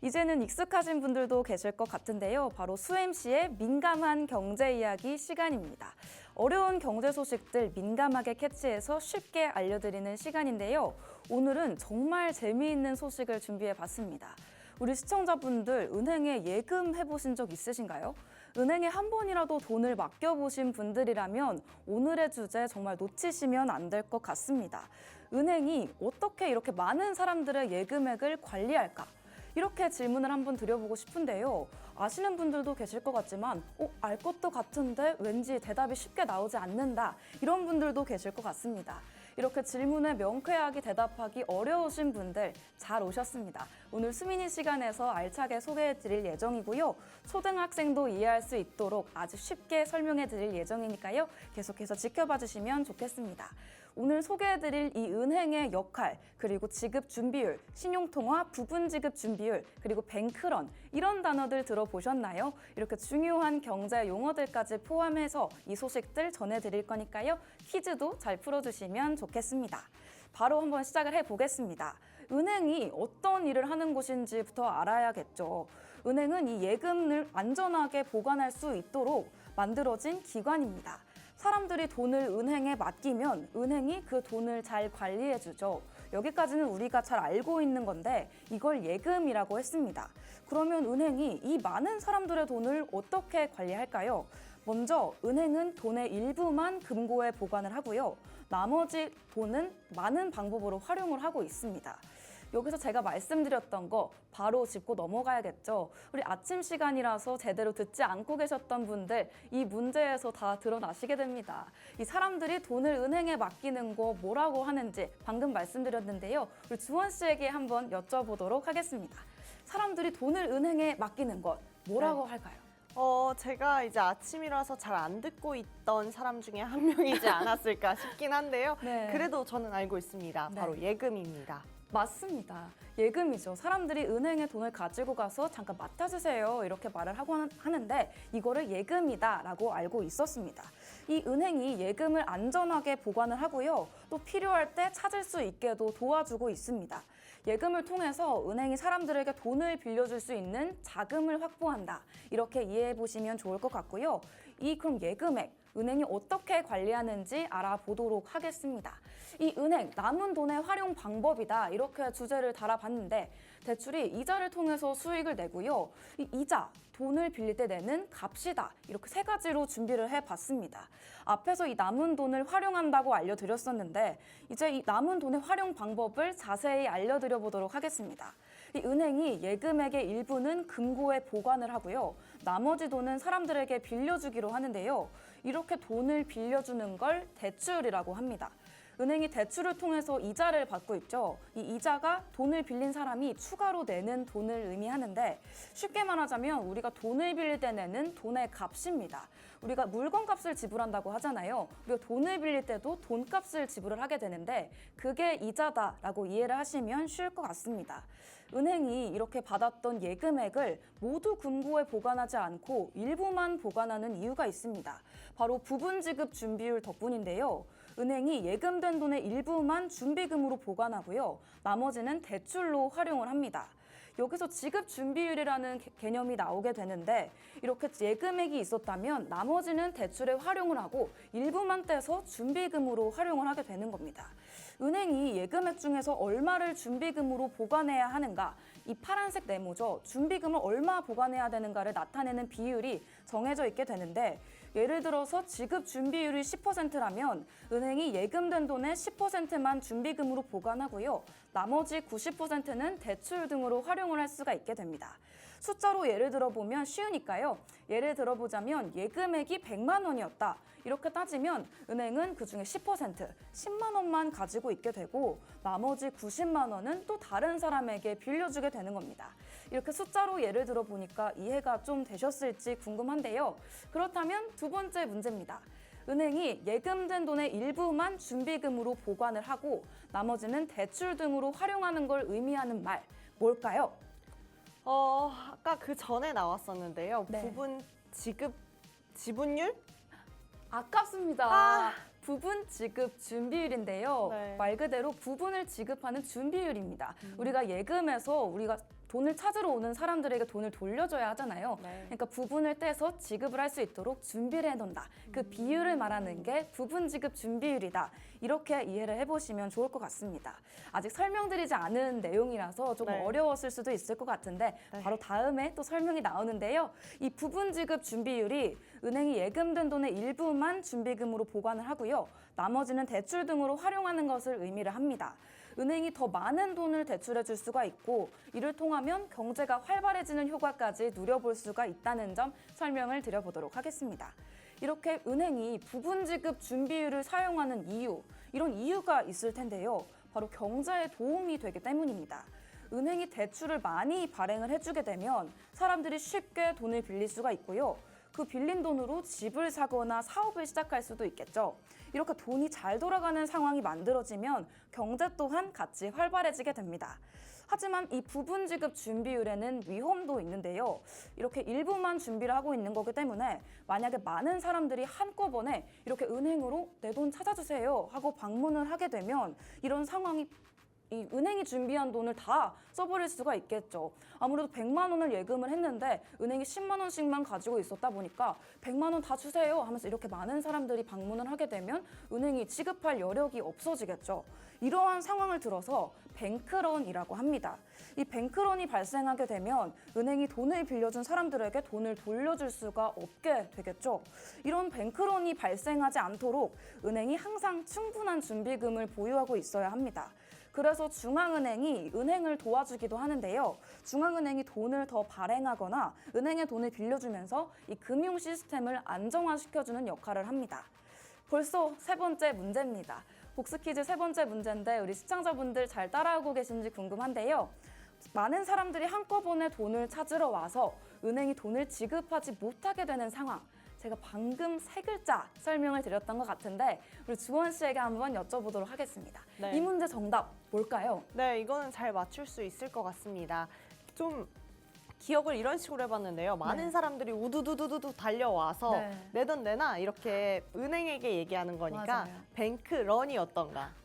이제는 익숙하신 분들도 계실 것 같은데요. 바로 수MC의 민감한 경제 이야기 시간입니다. 어려운 경제 소식들 민감하게 캐치해서 쉽게 알려드리는 시간인데요. 오늘은 정말 재미있는 소식을 준비해봤습니다. 우리 시청자분들 은행에 예금해보신 적 있으신가요? 은행에 한 번이라도 돈을 맡겨보신 분들이라면 오늘의 주제 정말 놓치시면 안 될 것 같습니다. 은행이 어떻게 이렇게 많은 사람들의 예금액을 관리할까? 이렇게 질문을 한번 드려보고 싶은데요. 아시는 분들도 계실 것 같지만 알 것도 같은데 왠지 대답이 쉽게 나오지 않는다. 이런 분들도 계실 것 같습니다. 이렇게 질문에 명쾌하게 대답하기 어려우신 분들 잘 오셨습니다. 오늘 수민이 시간에서 알차게 소개해드릴 예정이고요. 초등학생도 이해할 수 있도록 아주 쉽게 설명해드릴 예정이니까요. 계속해서 지켜봐 주시면 좋겠습니다. 오늘 소개해드릴 이 은행의 역할, 그리고 지급 준비율, 신용통화 부분 지급 준비율, 그리고 뱅크런 이런 단어들 들어보셨나요? 이렇게 중요한 경제 용어들까지 포함해서 이 소식들 전해드릴 거니까요. 퀴즈도 잘 풀어주시면 좋겠습니다. 바로 한번 시작을 해보겠습니다. 은행이 어떤 일을 하는 곳인지부터 알아야겠죠. 은행은 이 예금을 안전하게 보관할 수 있도록 만들어진 기관입니다. 사람들이 돈을 은행에 맡기면 은행이 그 돈을 잘 관리해주죠. 여기까지는 우리가 잘 알고 있는 건데 이걸 예금이라고 했습니다. 그러면 은행이 이 많은 사람들의 돈을 어떻게 관리할까요? 먼저 은행은 돈의 일부만 금고에 보관을 하고요. 나머지 돈은 많은 방법으로 활용을 하고 있습니다. 여기서 제가 말씀드렸던 거 바로 짚고 넘어가야겠죠. 우리 아침 시간이라서 제대로 듣지 않고 계셨던 분들 이 문제에서 다 드러나시게 됩니다. 이 사람들이 돈을 은행에 맡기는 거 뭐라고 하는지 방금 말씀드렸는데요. 우리 주원 씨에게 한번 여쭤보도록 하겠습니다. 사람들이 돈을 은행에 맡기는 것 뭐라고 할까요? 제가 이제 아침이라서 잘 안 듣고 있던 사람 중에 한 명이지 않았을까 싶긴 한데요. 네. 그래도 저는 알고 있습니다. 네. 바로 예금입니다. 맞습니다. 예금이죠. 사람들이 은행에 돈을 가지고 가서 잠깐 맡아주세요 이렇게 말을 하고 하는데 이거를 예금이다라고 알고 있었습니다. 이 은행이 예금을 안전하게 보관을 하고요. 또 필요할 때 찾을 수 있게도 도와주고 있습니다. 예금을 통해서 은행이 사람들에게 돈을 빌려줄 수 있는 자금을 확보한다. 이렇게 이해해 보시면 좋을 것 같고요. 그럼 예금액, 은행이 어떻게 관리하는지 알아보도록 하겠습니다. 이 은행, 남은 돈의 활용 방법이다. 이렇게 주제를 달아봤는데 대출이 이자를 통해서 수익을 내고요. 이 이자, 돈을 빌릴 때 내는 값이다. 이렇게 세 가지로 준비를 해봤습니다. 앞에서 이 남은 돈을 활용한다고 알려드렸었는데 이제 이 남은 돈의 활용 방법을 자세히 알려드려 보도록 하겠습니다. 이 은행이 예금액의 일부는 금고에 보관을 하고요. 나머지 돈은 사람들에게 빌려주기로 하는데요. 이렇게 돈을 빌려주는 걸 대출이라고 합니다. 은행이 대출을 통해서 이자를 받고 있죠. 이 이자가 돈을 빌린 사람이 추가로 내는 돈을 의미하는데 쉽게 말하자면 우리가 돈을 빌릴 때 내는 돈의 값입니다. 우리가 물건값을 지불한다고 하잖아요. 우리가 돈을 빌릴 때도 돈값을 지불을 하게 되는데 그게 이자다라고 이해를 하시면 쉬울 것 같습니다. 은행이 이렇게 받았던 예금액을 모두 금고에 보관하지 않고 일부만 보관하는 이유가 있습니다. 바로 부분 지급 준비율 덕분인데요. 은행이 예금된 돈의 일부만 준비금으로 보관하고요. 나머지는 대출로 활용을 합니다. 여기서 지급 준비율이라는 개념이 나오게 되는데 이렇게 예금액이 있었다면 나머지는 대출에 활용을 하고 일부만 떼서 준비금으로 활용을 하게 되는 겁니다. 은행이 예금액 중에서 얼마를 준비금으로 보관해야 하는가? 이 파란색 네모죠. 준비금을 얼마 보관해야 되는가를 나타내는 비율이 정해져 있게 되는데 예를 들어서 지급 준비율이 10%라면 은행이 예금된 돈의 10%만 준비금으로 보관하고요. 나머지 90%는 대출 등으로 활용을 할 수가 있게 됩니다. 숫자로 예를 들어보면 쉬우니까요. 예를 들어보자면 예금액이 100만 원이었다. 이렇게 따지면 은행은 그중에 10%, 10만 원만 가지고 있게 되고 나머지 90만 원은 또 다른 사람에게 빌려주게 되는 겁니다. 이렇게 숫자로 예를 들어보니까 이해가 좀 되셨을지 궁금한데요. 그렇다면 두 번째 문제입니다. 은행이 예금된 돈의 일부만 준비금으로 보관을 하고 나머지는 대출 등으로 활용하는 걸 의미하는 말, 뭘까요? 아까 그 전에 나왔었는데요. 네. 부분 지분율? 아깝습니다. 부분 지급 준비율인데요. 네. 말 그대로 부분을 지급하는 준비율입니다. 우리가 예금에서 우리가 돈을 찾으러 오는 사람들에게 돈을 돌려줘야 하잖아요. 네. 그러니까 부분을 떼서 지급을 할 수 있도록 준비를 해놓는다. 그 비율을 말하는 게 부분 지급 준비율이다. 이렇게 이해를 해보시면 좋을 것 같습니다. 아직 설명드리지 않은 내용이라서 조금 네. 어려웠을 수도 있을 것 같은데 네. 바로 다음에 또 설명이 나오는데요. 이 부분 지급 준비율이 은행이 예금된 돈의 일부만 준비금으로 보관을 하고요. 나머지는 대출 등으로 활용하는 것을 의미를 합니다. 은행이 더 많은 돈을 대출해 줄 수가 있고 이를 통하면 경제가 활발해지는 효과까지 누려볼 수가 있다는 점 설명을 드려보도록 하겠습니다. 이렇게 은행이 부분 지급 준비율을 사용하는 이유, 이런 이유가 있을 텐데요. 바로 경제에 도움이 되기 때문입니다. 은행이 대출을 많이 발행을 해주게 되면 사람들이 쉽게 돈을 빌릴 수가 있고요. 그 빌린 돈으로 집을 사거나 사업을 시작할 수도 있겠죠. 이렇게 돈이 잘 돌아가는 상황이 만들어지면 경제 또한 같이 활발해지게 됩니다. 하지만 이 부분 지급 준비율에는 위험도 있는데요. 이렇게 일부만 준비를 하고 있는 거기 때문에 만약에 많은 사람들이 한꺼번에 이렇게 은행으로 내 돈 찾아주세요 하고 방문을 하게 되면 이런 상황이 이 은행이 준비한 돈을 다 써버릴 수가 있겠죠. 아무래도 100만 원을 예금을 했는데 은행이 10만 원씩만 가지고 있었다 보니까 100만 원 다 주세요 하면서 이렇게 많은 사람들이 방문을 하게 되면 은행이 지급할 여력이 없어지겠죠. 이러한 상황을 들어서 뱅크런이라고 합니다. 이 뱅크런이 발생하게 되면 은행이 돈을 빌려준 사람들에게 돈을 돌려줄 수가 없게 되겠죠. 이런 뱅크런이 발생하지 않도록 은행이 항상 충분한 준비금을 보유하고 있어야 합니다. 그래서 중앙은행이 은행을 도와주기도 하는데요. 중앙은행이 돈을 더 발행하거나 은행에 돈을 빌려주면서 이 금융 시스템을 안정화시켜주는 역할을 합니다. 벌써 세 번째 문제입니다. 복수 퀴즈 세 번째 문제인데 우리 시청자분들 잘 따라오고 계신지 궁금한데요. 많은 사람들이 한꺼번에 돈을 찾으러 와서 은행이 돈을 지급하지 못하게 되는 상황. 제가 방금 세 글자 설명을 드렸던 것 같은데 우리 주원 씨에게 한번 여쭤보도록 하겠습니다. 네. 이 문제 정답 뭘까요? 네, 이거는 잘 맞출 수 있을 것 같습니다. 좀 기억을 이런 식으로 해봤는데요. 많은 네. 사람들이 우두두두두두 달려와서 네. 내던 내나 이렇게 은행에게 얘기하는 거니까 맞아요. 뱅크런이었던가.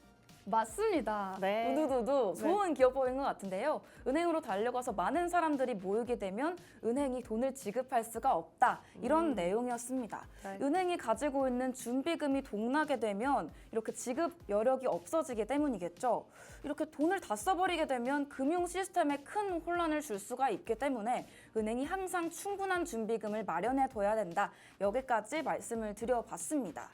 맞습니다. 네. 우두두두 좋은 기업법인 것 같은데요. 은행으로 달려가서 많은 사람들이 모이게 되면 은행이 돈을 지급할 수가 없다. 이런 내용이었습니다. 네. 은행이 가지고 있는 준비금이 동나게 되면 이렇게 지급 여력이 없어지기 때문이겠죠. 이렇게 돈을 다 써버리게 되면 금융 시스템에 큰 혼란을 줄 수가 있기 때문에 은행이 항상 충분한 준비금을 마련해 둬야 된다. 여기까지 말씀을 드려봤습니다.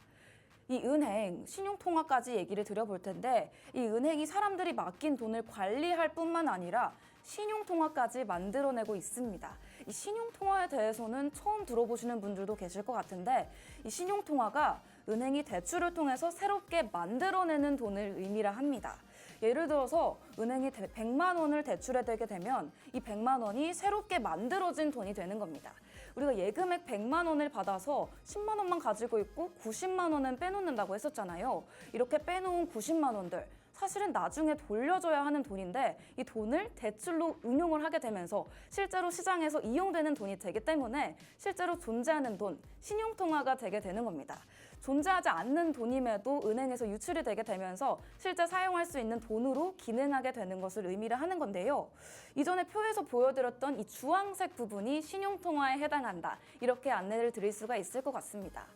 이 은행, 신용통화까지 얘기를 드려볼 텐데 이 은행이 사람들이 맡긴 돈을 관리할 뿐만 아니라 신용통화까지 만들어내고 있습니다. 이 신용통화에 대해서는 처음 들어보시는 분들도 계실 것 같은데 이 신용통화가 은행이 대출을 통해서 새롭게 만들어내는 돈을 의미를 합니다. 예를 들어서 은행이 100만 원을 대출해대게 되면 이 100만 원이 새롭게 만들어진 돈이 되는 겁니다. 우리가 예금액 100만 원을 받아서 10만 원만 가지고 있고 90만 원은 빼놓는다고 했었잖아요. 이렇게 빼놓은 90만 원들 사실은 나중에 돌려줘야 하는 돈인데 이 돈을 대출로 운용을 하게 되면서 실제로 시장에서 이용되는 돈이 되기 때문에 실제로 존재하는 돈, 신용통화가 되게 되는 겁니다. 존재하지 않는 돈임에도 은행에서 유출이 되게 되면서 실제 사용할 수 있는 돈으로 기능하게 되는 것을 의미를 하는 건데요. 이전에 표에서 보여드렸던 이 주황색 부분이 신용통화에 해당한다. 이렇게 안내를 드릴 수가 있을 것 같습니다.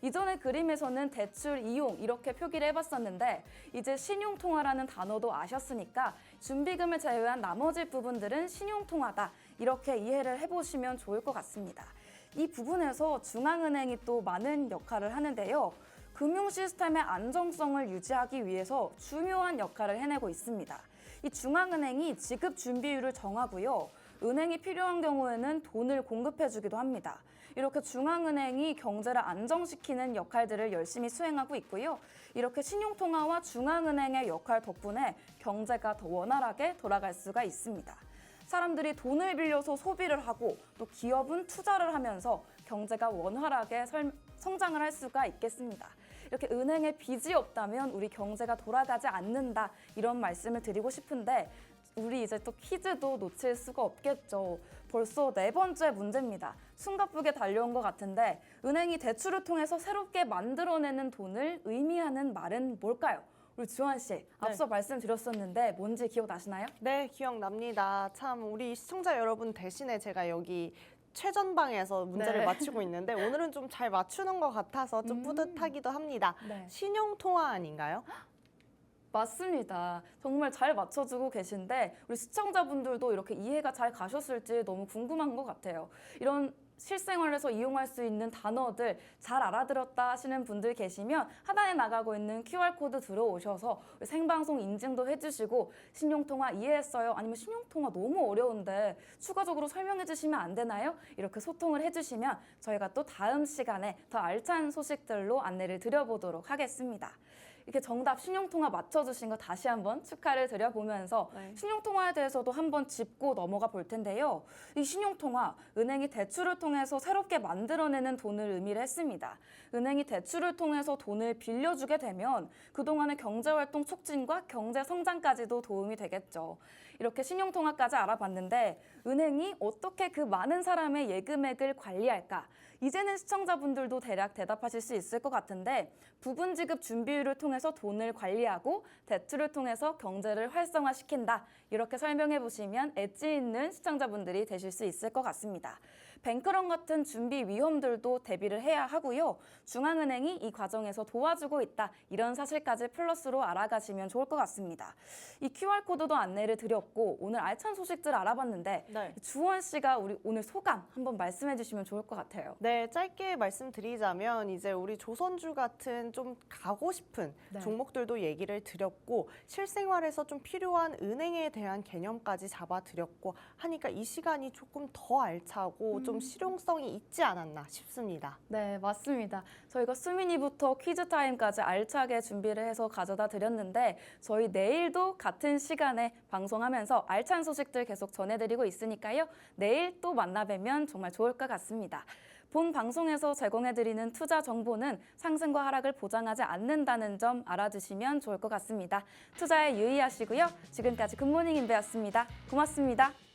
이전의 그림에서는 대출, 이용 이렇게 표기를 해봤었는데 이제 신용통화라는 단어도 아셨으니까 준비금을 제외한 나머지 부분들은 신용통화다. 이렇게 이해를 해보시면 좋을 것 같습니다. 이 부분에서 중앙은행이 또 많은 역할을 하는데요. 금융 시스템의 안정성을 유지하기 위해서 중요한 역할을 해내고 있습니다. 이 중앙은행이 지급 준비율을 정하고요. 은행이 필요한 경우에는 돈을 공급해주기도 합니다. 이렇게 중앙은행이 경제를 안정시키는 역할들을 열심히 수행하고 있고요. 이렇게 신용통화와 중앙은행의 역할 덕분에 경제가 더 원활하게 돌아갈 수가 있습니다. 사람들이 돈을 빌려서 소비를 하고 또 기업은 투자를 하면서 경제가 원활하게 성장을 할 수가 있겠습니다. 이렇게 은행에 빚이 없다면 우리 경제가 돌아가지 않는다 이런 말씀을 드리고 싶은데 우리 이제 또 퀴즈도 놓칠 수가 없겠죠. 벌써 네 번째 문제입니다. 숨가쁘게 달려온 것 같은데 은행이 대출을 통해서 새롭게 만들어내는 돈을 의미하는 말은 뭘까요? 우리 주한 씨, 앞서 말씀드렸었는데 뭔지 기억나시나요? 네, 기억납니다. 참 우리 시청자 여러분 대신에 제가 여기 최전방에서 문제를 네. 맞추고 있는데 오늘은 좀 잘 맞추는 것 같아서 좀 뿌듯하기도 합니다. 네. 신용통화 아닌가요? 맞습니다. 정말 잘 맞춰주고 계신데 우리 시청자분들도 이렇게 이해가 잘 가셨을지 너무 궁금한 것 같아요. 이런 실생활에서 이용할 수 있는 단어들 잘 알아들었다 하시는 분들 계시면 하단에 나가고 있는 QR코드 들어오셔서 생방송 인증도 해주시고 신용통화 이해했어요? 아니면 신용통화 너무 어려운데 추가적으로 설명해 주시면 안 되나요? 이렇게 소통을 해주시면 저희가 또 다음 시간에 더 알찬 소식들로 안내를 드려보도록 하겠습니다. 이렇게 정답 신용통화 맞춰주신 거 다시 한번 축하를 드려보면서 신용통화에 대해서도 한번 짚고 넘어가 볼 텐데요. 이 신용통화, 은행이 대출을 통해서 새롭게 만들어내는 돈을 의미를 했습니다. 은행이 대출을 통해서 돈을 빌려주게 되면 그동안의 경제활동 촉진과 경제 성장까지도 도움이 되겠죠. 이렇게 신용통화까지 알아봤는데 은행이 어떻게 그 많은 사람의 예금액을 관리할까? 이제는 시청자분들도 대략 대답하실 수 있을 것 같은데 부분 지급 준비율을 통해서 돈을 관리하고 대출을 통해서 경제를 활성화시킨다. 이렇게 설명해 보시면 엣지 있는 시청자분들이 되실 수 있을 것 같습니다. 뱅크런 같은 준비 위험들도 대비를 해야 하고요. 중앙은행이 이 과정에서 도와주고 있다. 이런 사실까지 플러스로 알아가시면 좋을 것 같습니다. 이 QR코드도 안내를 드렸고 오늘 알찬 소식들 알아봤는데 네. 주원 씨가 우리 오늘 소감 한번 말씀해 주시면 좋을 것 같아요. 네, 짧게 말씀드리자면 이제 우리 조선주 같은 좀 가고 싶은 네. 종목들도 얘기를 드렸고 실생활에서 좀 필요한 은행에 대한 개념까지 잡아드렸고 하니까 이 시간이 조금 더 알차고 좀 실용성이 있지 않았나 싶습니다. 네, 맞습니다. 저희가 수민이부터 퀴즈 타임까지 알차게 준비를 해서 가져다 드렸는데 저희 내일도 같은 시간에 방송하면서 알찬 소식들 계속 전해드리고 있으니까요. 내일 또 만나 뵈면 정말 좋을 것 같습니다. 본 방송에서 제공해드리는 투자 정보는 상승과 하락을 보장하지 않는다는 점 알아두시면 좋을 것 같습니다. 투자에 유의하시고요. 지금까지 굿모닝 인베였습니다. 고맙습니다.